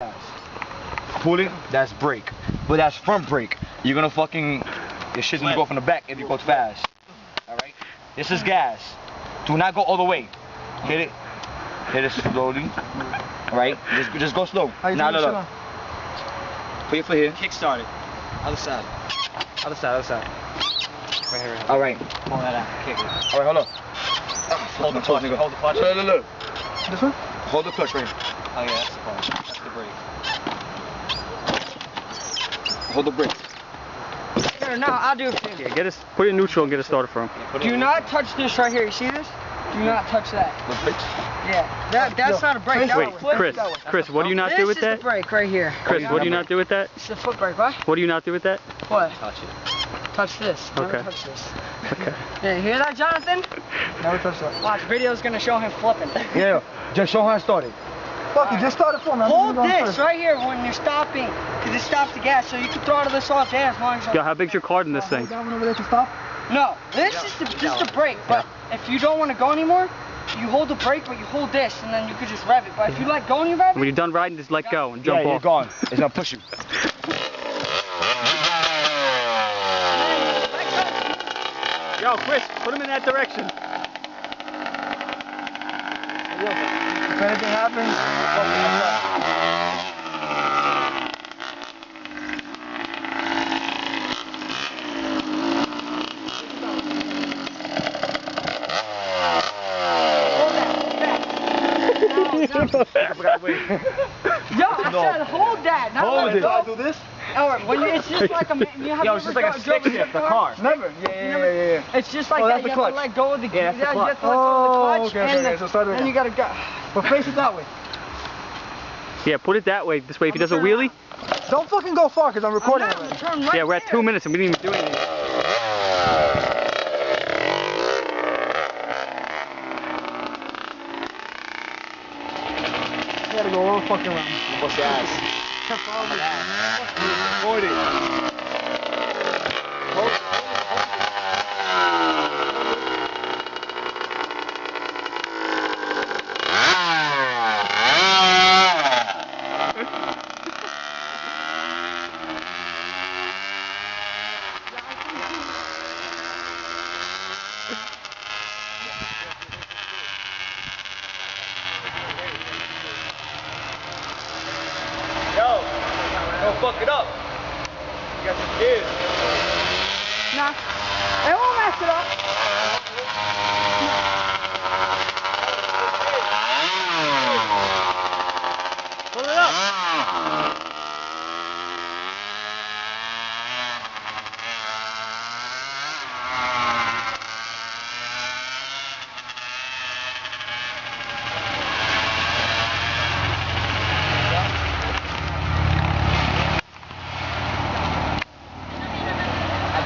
Pull it, that's brake. But that's front brake. You're gonna fucking, your shit's gonna go from the back if you go fast. Alright? This is gas. Do not go all the way. Hit it slowly. Alright? Just go slow. Now look. Put your foot here. Kickstart it. Other side. Other side. Right here. Alright. Pull that out. Kick it. Alright, hold up. Hold the clutch, nigga. Hold the clutch. Look. This one? Hold the clutch right here. Oh yeah, that's the clutch. That's the brake. Hold the brake. Here, no, I'll do it for you. Yeah, put it in neutral and get it started from. Do not touch this right here. You see this? Do not touch that. The brakes? Yeah. That's not a brake. Wait, Chris, what do you not do with This is that? the brake right here. Chris, what do you not do with that? It's the foot brake, what? What do you not do with that? What? Touch it. Touch this. Never Okay. touch this. Okay. Yeah, you hear that, Jonathan? Never touch that. Watch, video's gonna show him flipping. Yeah. Just show how it started. Fuck, you just started for me. I'm Hold going this first. right here when you're stopping, because it stops the gas, so you can throttle this off there as long as Yo, how big's your card in this thing? That one over there to stop? No, this is the brake, but if you don't want to go anymore, you hold the brake, but you hold this, and then you could just rev it. But if you let go and you rev When it, you're done riding, just let go and jump You're off. gone. It's gonna push you. Yo, Chris, put him in that direction. If anything happens, fucking yo, I said hold that, not Hold let it. go. do this? Or when it's just like you have Yo, it's just like a stick shift, the car. Never. Yeah. It's just like Oh, that. that's You the have to clutch. let go of the Yeah, that's the you have to let clutch. go of the Oh, clutch, okay, and okay, so start it then you gotta go. But face it that way. Yeah, put it that way. This way, if he does a wheelie. Don't fucking go far, because I'm recording I'm already. turn right Yeah, we're at there. 2 minutes and we didn't even do anything. You gotta go all fucking around. Bust your ass. Avoid it. Yo, don't fuck it up. You got some kids. Nah, it won't mess it up. Pull it up.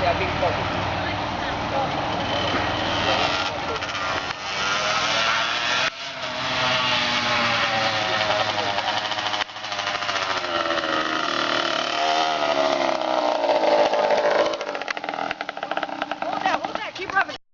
I think focus.